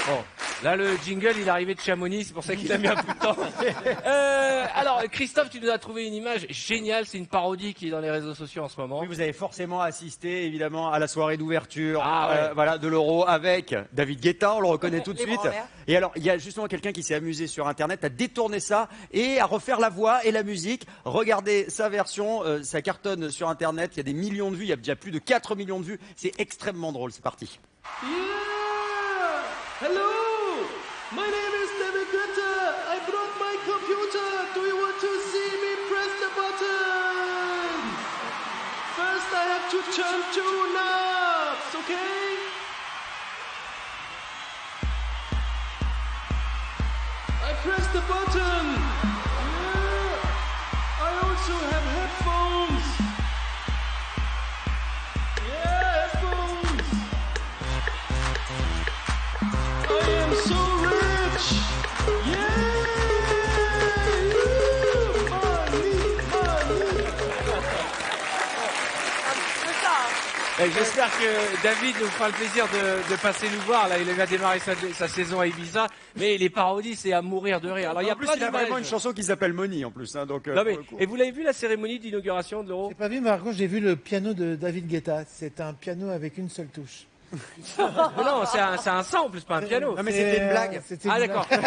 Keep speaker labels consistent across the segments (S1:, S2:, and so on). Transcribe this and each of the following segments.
S1: Bon, là le jingle il est arrivé de Chamonix, c'est pour ça qu'il a mis un peu de temps. Alors Christophe, tu nous as trouvé une image géniale, c'est une parodie qui est dans les réseaux sociaux en ce moment.
S2: Oui, vous avez forcément assisté évidemment à la soirée d'ouverture
S1: ouais.
S2: voilà, de l'Euro avec David Guetta, on le reconnaît tout de
S3: Les
S2: suite.
S3: bras en l'air.
S2: Et alors, il y a justement quelqu'un qui s'est amusé sur Internet à détourner ça et à refaire la voix et la musique. Regardez sa version, ça cartonne sur Internet, il y a des millions de vues, il y a déjà plus de 4 millions de vues. C'est extrêmement drôle, c'est parti.
S4: Yeah! Hello! My name is David Guetta. I brought my computer. Do you want to see me press the button? First I have to turn two knobs, okay? I press the button. Yeah. I also have headphones. Yeah, headphones. I am so rich. Yeah. Money.
S1: J'espère que David nous fera le plaisir de passer nous voir. Là, il va démarrer sa saison à Ibiza, mais les parodies, c'est à mourir de rire. Alors, il y a
S2: en plus,
S1: plein
S2: il a vraiment une
S1: d'images.
S2: chanson qui s'appelle Money en plus. Hein, donc,
S1: Non, mais,
S2: pour le coup.
S1: et vous l'avez vu la cérémonie d'inauguration de l'Euro?
S5: J'ai pas vu, mais par contre, j'ai vu le piano de David Guetta. C'est un piano avec une seule touche.
S1: Non, c'est un sample, c'est pas un piano.
S2: Non, mais c'était une blague.
S5: C'était
S1: Ah
S5: une
S1: d'accord.
S5: blague.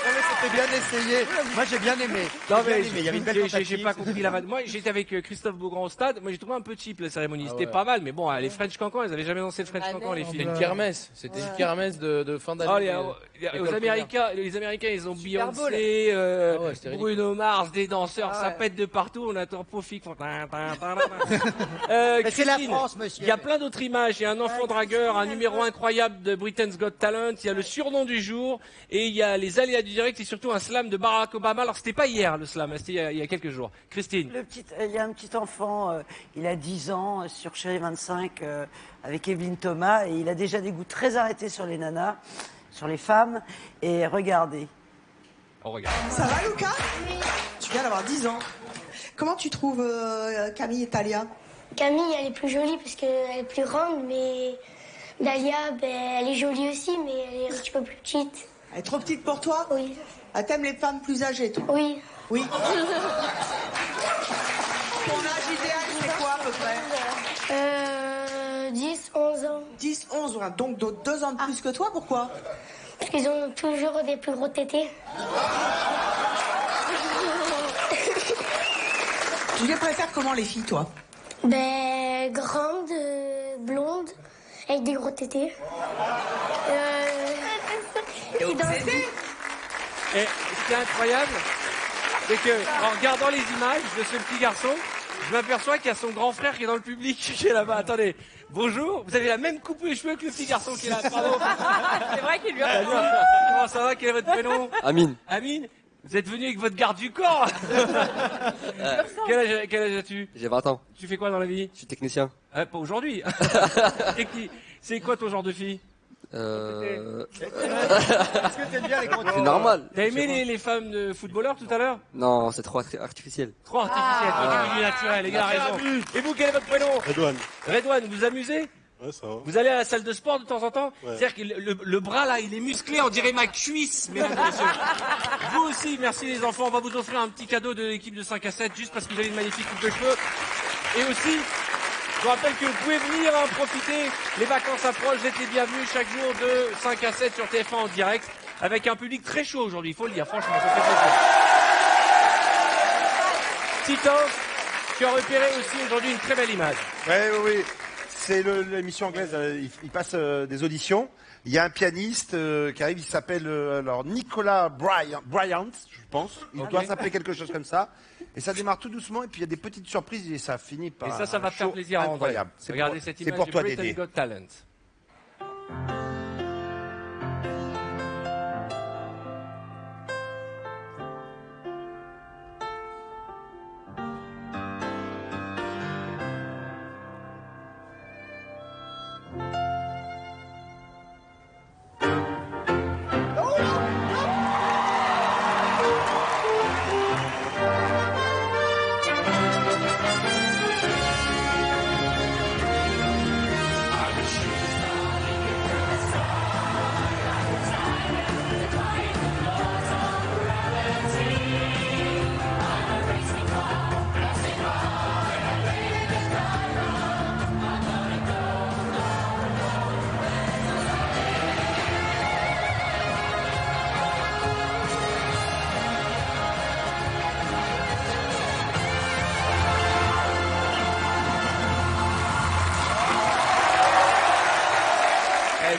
S2: Non, mais c'était bien essayé. Moi, j'ai bien aimé.
S1: Non,
S2: J'ai bien
S1: mais
S2: aimé. Il y avait une belle
S1: j'ai
S2: tentative.
S1: pas compris la vanne. Moi, j'étais avec Christophe Beaugrand au stade. Moi, j'ai trouvé un peu cheap la cérémonie. C'était pas mal, mais bon, les French Cancan, elles avaient jamais dansé le French Cancan, les filles.
S6: C'était une kermesse. C'était une kermesse de fin
S1: Ah,
S6: d'année.
S1: les Américains, ils ont
S3: Super Bowl.
S1: Beyoncé,
S6: ouais, c'était
S1: Bruno Mars, des danseurs, ça
S3: ouais.
S1: pète de partout. On attend Profi qui font.
S3: Mais c'est la
S1: Christine,
S3: France, monsieur.
S1: Il y a plein d'autres images. Il y a un enfant dragueur, un numéro incroyable de Britain's Got Talent. Il y a le surnom du jour et il y a les aléas du direct et surtout un slam de Barack Obama. Alors c'était pas hier le slam, c'était il y a quelques jours. Christine.
S3: Il y a un petit enfant, il a 10 ans, sur Chéri 25, avec Evelyne Thomas, et il a déjà des goûts très arrêtés sur les nanas, sur les femmes. Et regardez.
S1: On regarde.
S7: Ça va, Lucas? Tu viens d'avoir 10 ans. Comment tu trouves Camille et Talia?
S8: Camille, elle est plus jolie parce qu'elle est plus grande, mais Dalia, elle est jolie aussi, mais elle est un petit peu plus petite.
S7: Elle est trop petite pour toi?
S8: Oui.
S7: Ah, t'aimes les femmes plus âgées, toi?
S8: Oui.
S7: Oui. Ton âge idéal, c'est quoi, à peu près?
S8: 10, 11 ans.
S7: 10, 11, ouais. Donc 2 ans de plus que toi, pourquoi?
S8: Parce qu'ils ont toujours des plus gros tétés.
S7: Tu les préfères comment, les filles, toi?
S8: Grande, blonde, avec des gros tétés. Et dans
S1: Et ce qui est incroyable, c'est que en regardant les images de ce petit garçon, je m'aperçois qu'il y a son grand frère qui est dans le public, qui est là-bas. Attendez, bonjour, vous avez la même coupe de cheveux que le petit garçon qui est là. Pardon.
S3: C'est vrai qu'il lui a
S1: Salut, comment ça va? Quel est votre prénom?
S6: Amine.
S1: Amine? Vous êtes venu avec votre garde du corps. Quel âge as-tu?
S6: J'ai 20 ans.
S1: Tu fais quoi dans la vie?
S6: Je suis technicien.
S1: Pas aujourd'hui. C'est quoi ton genre de fille?
S2: Est-ce que t'aimes bien les grands
S6: C'est normal.
S1: T'as aimé les femmes de footballeurs tout à l'heure?
S6: Non, c'est trop artificiel.
S1: Trop artificiel, trop du naturel, les gars, raison. Et vous, quel est votre prénom?
S9: Redouane.
S1: Redouane, vous vous amusez?
S9: Ouais, ça va.
S1: Vous allez à la salle de sport de temps en temps?
S9: Ouais.
S1: C'est-à-dire que le bras là, il est musclé, on dirait ma cuisse, mesdames et messieurs. Vous aussi, merci les enfants, on va vous offrir un petit cadeau de l'équipe de 5 à 7, juste parce que vous avez une magnifique coupe de cheveux. Et aussi, je vous rappelle que vous pouvez venir en profiter, les vacances approchent, vous êtes les bienvenus chaque jour de 5 à 7 sur TF1 en direct, avec un public très chaud aujourd'hui, il faut le dire, franchement, ça fait plaisir. Tito, tu as repéré aussi aujourd'hui une très belle image.
S9: Oui. C'est l'émission anglaise. Il passe des auditions. Il y a un pianiste qui arrive. Il s'appelle alors Nicolas Bryant, je pense. Il doit s'appeler quelque chose comme ça. Et ça démarre tout doucement. Et puis il y a des petites surprises et ça finit par.
S1: Et ça va
S9: un
S1: faire
S9: show
S1: plaisir à André.
S9: incroyable.
S1: Regardez cette
S9: c'est
S1: image
S9: pour
S1: de
S9: toi,
S1: Britain's
S9: Dédé.
S1: Got Talent.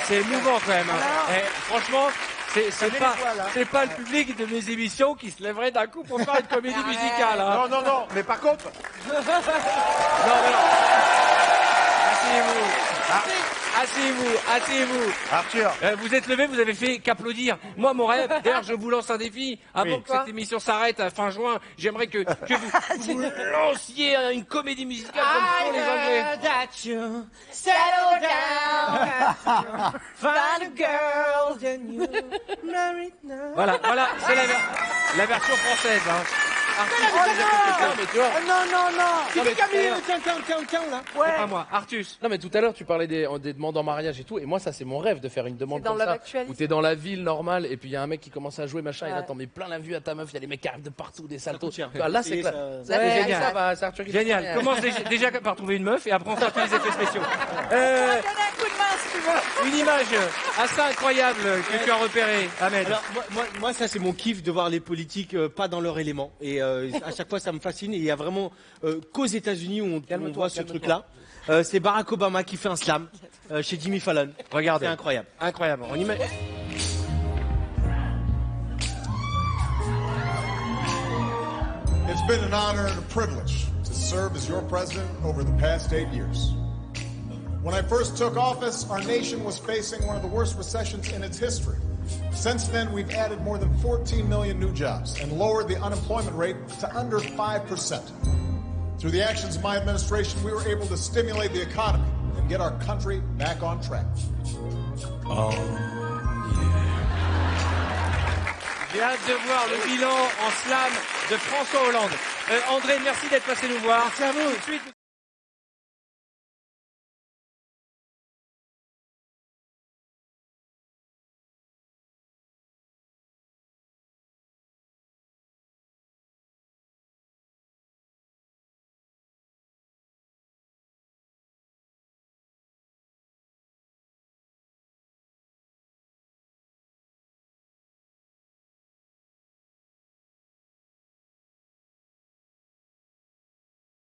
S1: c'est émouvant quand même. Hein. Franchement, c'est pas le public de mes émissions qui se lèverait d'un coup pour faire une comédie musicale. Hein.
S9: Non, mais par contre,
S1: Non, mais non. Asseyez-vous.
S9: Arthur,
S1: Vous êtes levé, vous avez fait qu'applaudir. Moi, mon rêve, d'ailleurs, je vous lance un défi. Avant que cette émission s'arrête à fin juin, j'aimerais que vous lanciez une comédie musicale comme font les Anglais.
S4: That you settle down, find a girl, then you marry now.
S1: Voilà, c'est la version française. Hein. Artus, mais tu vois.
S4: Qui fait Camille tiens, là.
S1: C'est pas moi, Artus.
S6: Non mais tout à l'heure tu parlais des demandes en mariage et tout, et moi ça c'est mon rêve de faire une demande comme ça, où t'es dans la ville normale et puis il y a un mec qui commence à jouer machin, et là t'en mets plein la vue à ta meuf, il y a des mecs qui arrivent de partout, des saltos. Là c'est clair.
S1: Ouais, génial.
S6: C'est Arthur qui
S1: Génial. Commence déjà par trouver une meuf et après on fera tous les effets spéciaux. Une image assez incroyable que tu as repérée, Ahmed.
S10: Alors moi ça c'est mon kiff de voir les politiques pas dans leur élément, et à chaque fois ça me fascine, et il y a vraiment qu'aux États-Unis où on voit ce truc-là. C'est Barack Obama qui fait un slam chez Jimmy Fallon.
S1: Regardez.
S10: C'est incroyable.
S1: Incroyable. On imagine.
S11: It's been an honor and a privilege to serve as your president over the past 8 years. When I first took office, our nation was facing one of the worst recessions in its history. Since then, we've added more than 14 million new jobs and lowered the unemployment rate to under 5%. Through the actions of my administration, we were able to stimulate the economy and get our country back on track.
S1: J'ai hâte de voir le bilan en slam de François Hollande. André, merci d'être passé nous voir.
S5: Merci à vous.
S1: Tout de suite,